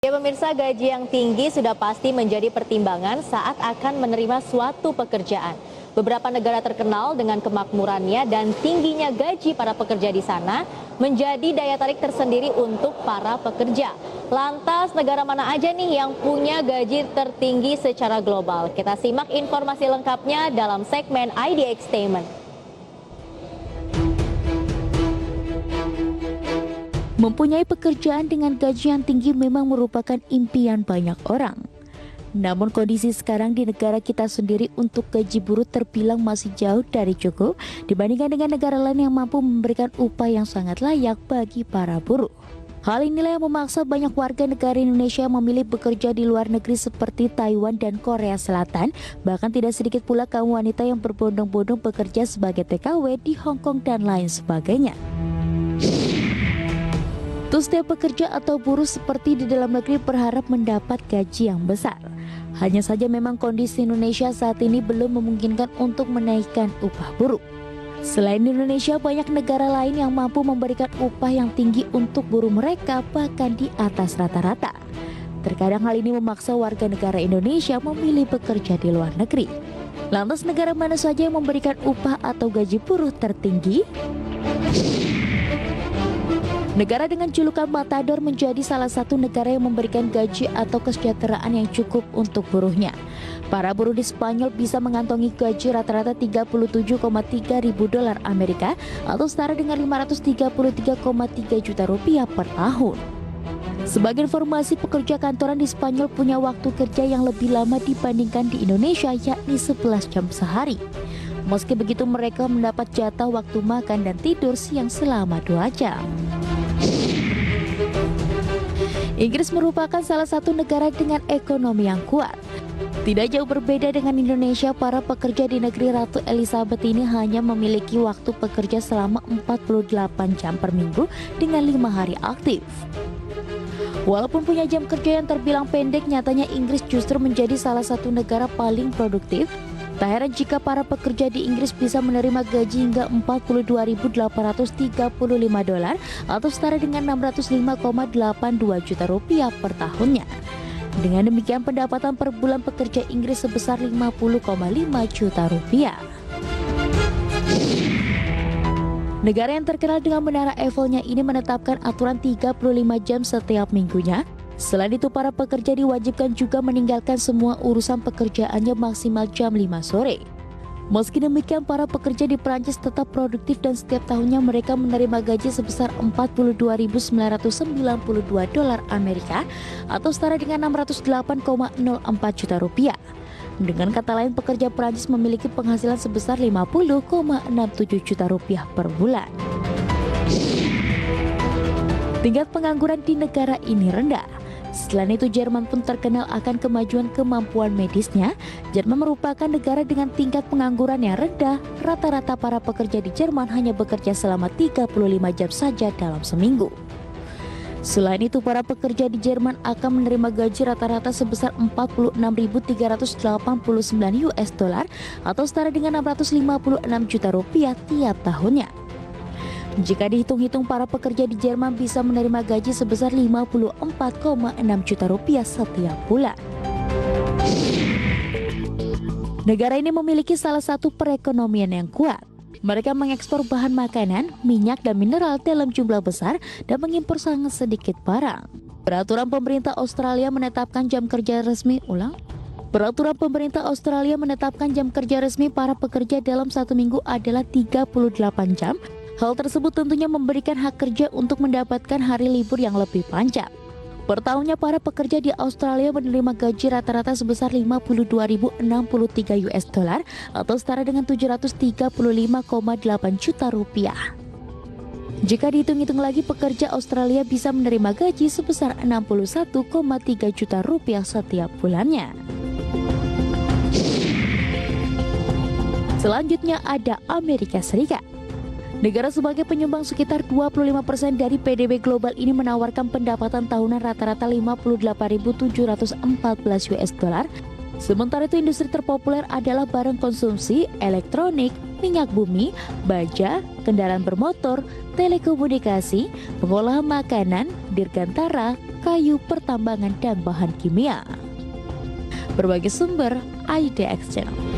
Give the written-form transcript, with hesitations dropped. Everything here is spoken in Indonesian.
Ya pemirsa, gaji yang tinggi sudah pasti menjadi pertimbangan saat akan menerima suatu pekerjaan. Beberapa negara terkenal dengan kemakmurannya dan tingginya gaji para pekerja di sana menjadi daya tarik tersendiri untuk para pekerja. Lantas negara mana aja nih yang punya gaji tertinggi secara global? Kita simak informasi lengkapnya dalam segmen IDXtainment. Mempunyai pekerjaan dengan gaji yang tinggi memang merupakan impian banyak orang. Namun kondisi sekarang di negara kita sendiri untuk gaji buruh terbilang masih jauh dari cukup dibandingkan dengan negara lain yang mampu memberikan upah yang sangat layak bagi para buruh. Hal inilah yang memaksa banyak warga negara Indonesia memilih bekerja di luar negeri seperti Taiwan dan Korea Selatan. Bahkan tidak sedikit pula kaum wanita yang berbondong-bondong bekerja sebagai TKW di Hong Kong dan lain sebagainya. Untuk setiap pekerja atau buruh seperti di dalam negeri berharap mendapat gaji yang besar. Hanya saja memang kondisi Indonesia saat ini belum memungkinkan untuk menaikkan upah buruh. Selain Indonesia, banyak negara lain yang mampu memberikan upah yang tinggi untuk buruh mereka, bahkan di atas rata-rata. Terkadang hal ini memaksa warga negara Indonesia memilih bekerja di luar negeri. Lantas negara mana saja yang memberikan upah atau gaji buruh tertinggi? Negara dengan julukan Matador menjadi salah satu negara yang memberikan gaji atau kesejahteraan yang cukup untuk buruhnya. Para buruh di Spanyol bisa mengantongi gaji rata-rata 37,3 ribu dolar Amerika atau setara dengan 533,3 juta rupiah per tahun. Sebagai informasi, pekerja kantoran di Spanyol punya waktu kerja yang lebih lama dibandingkan di Indonesia, yakni 11 jam sehari. Meski begitu, mereka mendapat jatah waktu makan dan tidur siang selama 2 jam. Inggris merupakan salah satu negara dengan ekonomi yang kuat. Tidak jauh berbeda dengan Indonesia, para pekerja di negeri Ratu Elizabeth ini hanya memiliki waktu bekerja selama 48 jam per minggu dengan 5 hari aktif. Walaupun punya jam kerja yang terbilang pendek, nyatanya Inggris justru menjadi salah satu negara paling produktif. Tak heran jika para pekerja di Inggris bisa menerima gaji hingga 42.835 dolar atau setara dengan 605,82 juta rupiah per tahunnya. Dengan demikian, pendapatan per bulan pekerja Inggris sebesar 50,5 juta rupiah. Negara yang terkenal dengan Menara Eiffelnya ini menetapkan aturan 35 jam setiap minggunya. Selain itu, para pekerja diwajibkan juga meninggalkan semua urusan pekerjaannya maksimal jam 5 sore. Meski demikian, para pekerja di Prancis tetap produktif dan setiap tahunnya mereka menerima gaji sebesar 42.992 dolar Amerika atau setara dengan 608,04 juta rupiah. Dengan kata lain, pekerja Prancis memiliki penghasilan sebesar 50,67 juta rupiah per bulan. Tingkat pengangguran di negara ini rendah. Selain itu, Jerman pun terkenal akan kemajuan kemampuan medisnya. Jerman merupakan negara dengan tingkat pengangguran yang rendah. Rata-rata para pekerja di Jerman hanya bekerja selama 35 jam saja dalam seminggu. Selain itu, para pekerja di Jerman akan menerima gaji rata-rata sebesar 46.389 US dollar atau setara dengan 656 juta rupiah tiap tahunnya. Jika dihitung-hitung, para pekerja di Jerman bisa menerima gaji sebesar 54,6 juta rupiah setiap bulan. Negara ini memiliki salah satu perekonomian yang kuat. Mereka mengekspor bahan makanan, minyak, dan mineral dalam jumlah besar dan mengimpor sangat sedikit barang. Peraturan pemerintah Australia menetapkan jam kerja resmi Peraturan pemerintah Australia menetapkan jam kerja resmi para pekerja dalam satu minggu adalah 38 jam. Hal tersebut tentunya memberikan hak kerja untuk mendapatkan hari libur yang lebih panjang. Per tahunnya, para pekerja di Australia menerima gaji rata-rata sebesar 52.063 US dollar atau setara dengan 735,8 juta rupiah. Jika dihitung-hitung lagi, pekerja Australia bisa menerima gaji sebesar 61,3 juta rupiah setiap bulannya. Selanjutnya ada Amerika Serikat. Negara sebagai penyumbang sekitar 25% dari PDB global ini menawarkan pendapatan tahunan rata-rata 58.714 US dollar. Sementara itu, industri terpopuler adalah barang konsumsi, elektronik, minyak bumi, baja, kendaraan bermotor, telekomunikasi, pengolahan makanan, dirgantara, kayu, pertambangan, dan bahan kimia. Berbagai sumber IDX Channel.